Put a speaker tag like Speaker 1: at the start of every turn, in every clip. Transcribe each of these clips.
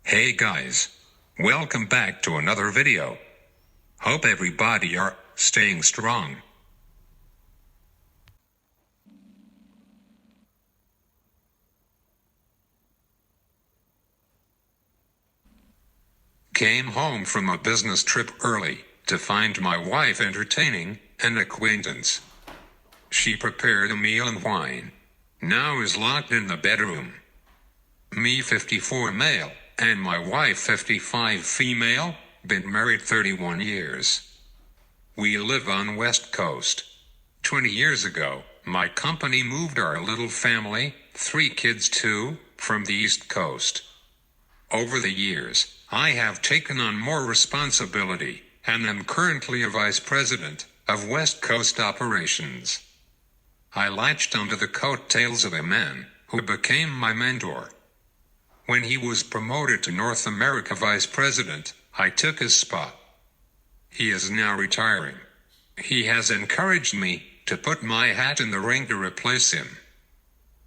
Speaker 1: Hey guys, welcome back to another video. Hope everybody are staying strong. Came home from a business trip early to find my wife entertaining an acquaintance. She prepared a meal and wine. Now is locked in the bedroom. Me 54 male, and my wife 55 female, been married 31 years. We live on West Coast. 20 years ago, my company moved our little family, 3 kids too, from the East Coast. Over the years, I have taken on more responsibility, and am currently a vice president of West Coast operations. I latched onto the coattails of a man who became my mentor. When he was promoted to North America Vice President, I took his spot. He is now retiring. He has encouraged me to put my hat in the ring to replace him.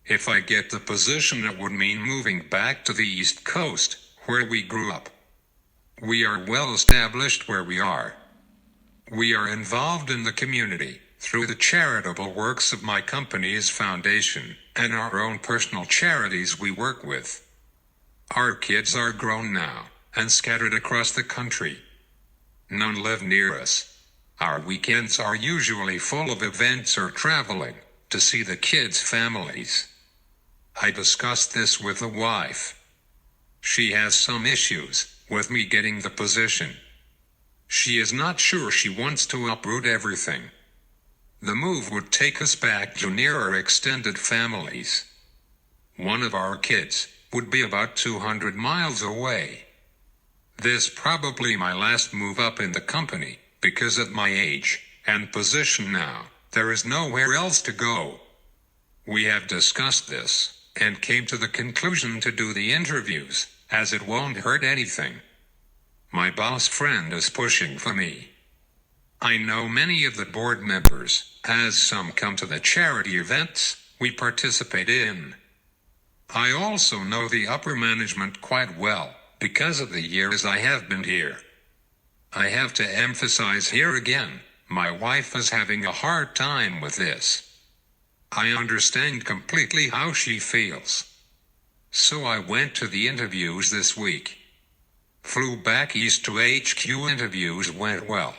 Speaker 1: If I get the position, it would mean moving back to the East Coast, where we grew up. We are well established where we are. We are involved in the community through the charitable works of my company's foundation and our own personal charities we work with. Our kids are grown now and scattered across the country. None live near us. Our weekends are usually full of events or traveling to see the kids' families. I discussed this with the wife. She has some issues with me getting the position. She is not sure she wants to uproot everything. The move would take us back to near our extended families. One of our kids would be about 200 miles away. This probably my last move up in the company, because at my age and position now, there is nowhere else to go. We have discussed this, and came to the conclusion to do the interviews, as it won't hurt anything. My boss friend is pushing for me. I know many of the board members, as some come to the charity events we participate in. I also know the upper management quite well, because of the years I have been here. I have to emphasize here again, my wife is having a hard time with this. I understand completely how she feels. So I went to the interviews this week. Flew back east to HQ. Interviews went well.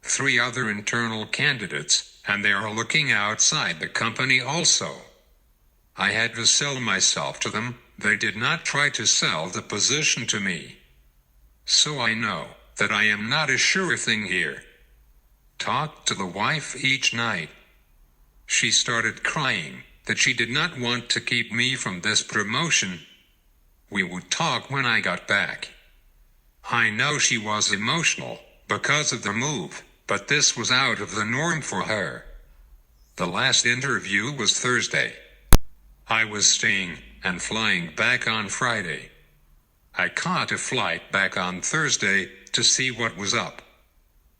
Speaker 1: 3 other internal candidates, and they are looking outside the company also. I had to sell myself to them. They did not try to sell the position to me. So I know that I am not a sure thing here. Talked to the wife each night. She started crying that she did not want to keep me from this promotion. We would talk when I got back. I know she was emotional because of the move, but this was out of the norm for her. The last interview was Thursday. I was staying and flying back on Friday. I caught a flight back on Thursday to see what was up.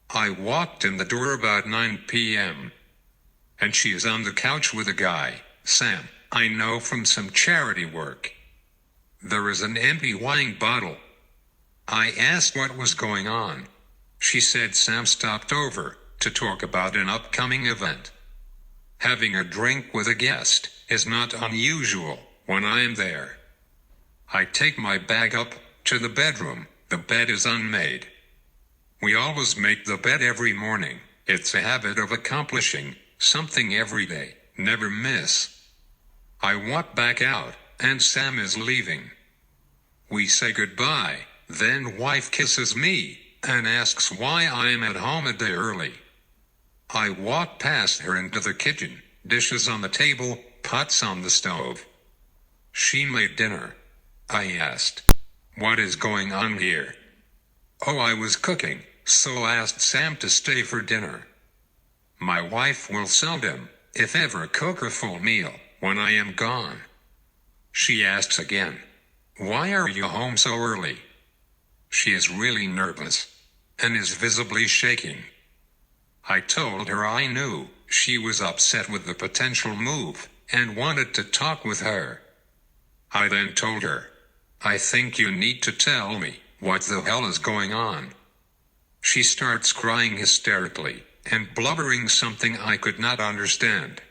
Speaker 1: I walked in the door about 9 p.m. and she is on the couch with a guy, Sam, I know from some charity work. There is an empty wine bottle. I asked what was going on. She said Sam stopped over to talk about an upcoming event. Having a drink with a guest is not unusual when I am there. I take my bag up to the bedroom. The bed is unmade. We always make the bed every morning. It's a habit of accomplishing something every day, never miss. I walk back out, and Sam is leaving. We say goodbye, then wife kisses me, and asks why I am at home a day early. I walk past her into the kitchen, dishes on the table, pots on the stove. She made dinner. I asked, what is going on here? Oh, I was cooking, so asked Sam to stay for dinner. My wife will seldom, if ever, cook a full meal when I am gone. She asks again, why are you home so early? She is really nervous and is visibly shaking. I told her I knew she was upset with the potential move and wanted to talk with her. I then told her I think you need to tell me what the hell is going on. She starts crying hysterically and blubbering something I could not understand.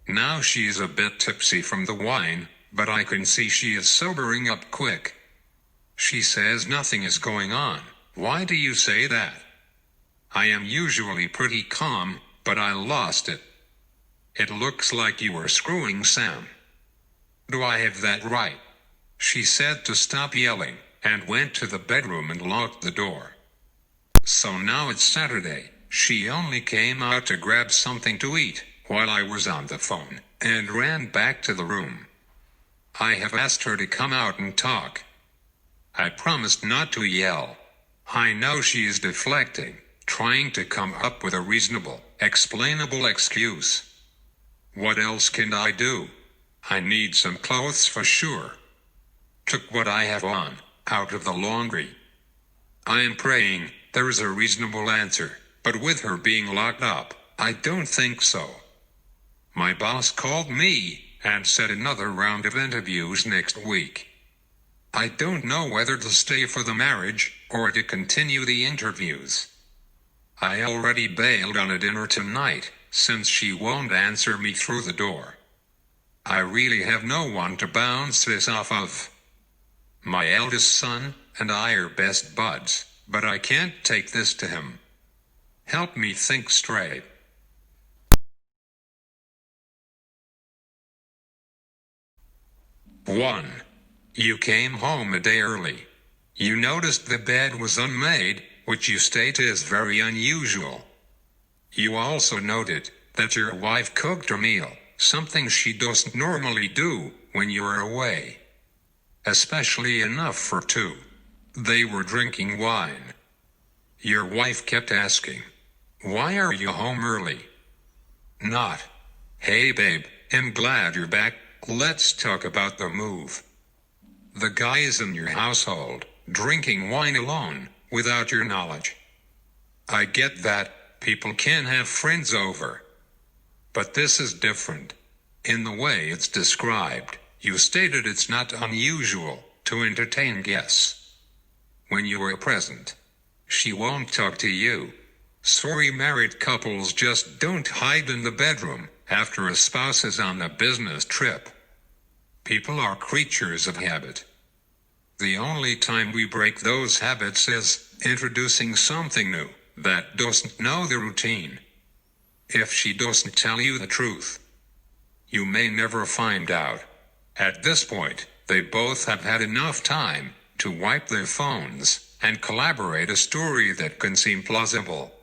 Speaker 1: Now she is a bit tipsy from the wine, but I can see she is sobering up quick. She says nothing is going on. Why do you say that? I am usually pretty calm, but I lost it. It looks like you were screwing Sam. Do I have that right? She said to stop yelling, and went to the bedroom and locked the door. So now it's Saturday. She only came out to grab something to eat while I was on the phone, and ran back to the room. I have asked her to come out and talk. I promised not to yell. I know she is deflecting, trying to come up with a reasonable, explainable excuse. What else can I do? I need some clothes for sure. Took what I have on out of the laundry. I am praying there is a reasonable answer, but with her being locked up, I don't think so. My boss called me and said another round of interviews next week. I don't know whether to stay for the marriage or to continue the interviews. I already bailed on a dinner tonight, since she won't answer me through the door. I really have no one to bounce this off of. My eldest son and I are best buds, but I can't take this to him. Help me think straight. One. You came home a day early. You noticed the bed was unmade, which you state is very unusual. You also noted that your wife cooked a meal, something she doesn't normally do when you are away. Especially enough for two. They were drinking wine. Your wife kept asking, "Why are you home early?" Not, "Hey babe, I'm glad you're back, let's talk about the move." The guy is in your household, drinking wine alone, without your knowledge. I get that people can have friends over. But this is different. In the way it's described, you stated it's not unusual to entertain guests. When you were present, she won't talk to you. Sorry, married couples just don't hide in the bedroom after a spouse is on a business trip. People are creatures of habit. The only time we break those habits is introducing something new that doesn't know the routine. If she doesn't tell you the truth, you may never find out. At this point, they both have had enough time to wipe their phones and collaborate a story that can seem plausible.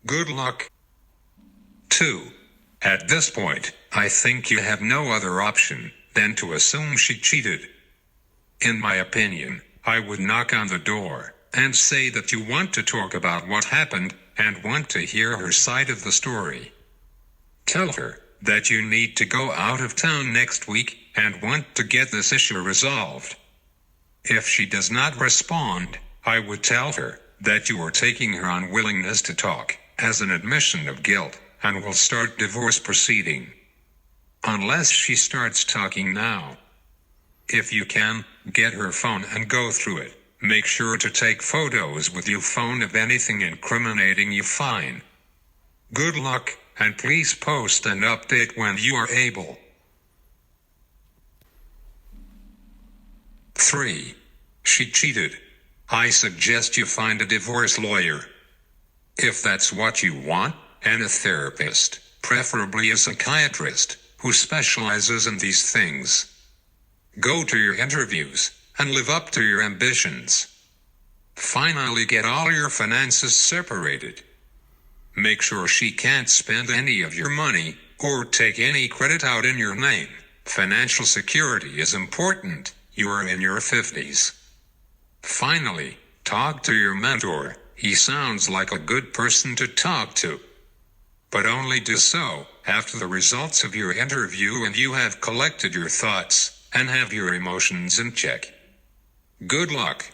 Speaker 1: Good luck. 2. At this point, I think you have no other option than to assume she cheated. In my opinion, I would knock on the door and say that you want to talk about what happened and want to hear her side of the story. Tell her that you need to go out of town next week and want to get this issue resolved. If she does not respond, I would tell her that you are taking her unwillingness to talk as an admission of guilt and will start divorce proceeding. Unless she starts talking now. If you can, get her phone and go through it. Make sure to take photos with your phone of anything incriminating you find. Good luck, and please post an update when you are able. 3. She cheated. I suggest you find a divorce lawyer. If that's what you want, and a therapist, preferably a psychiatrist, who specializes in these things. Go to your interviews, and live up to your ambitions. Finally get all your finances separated. Make sure she can't spend any of your money, or take any credit out in your name. Financial security is important. You are in your 50s. Finally, talk to your mentor. He sounds like a good person to talk to. But only do so after the results of your interview and you have collected your thoughts and have your emotions in check. Good luck.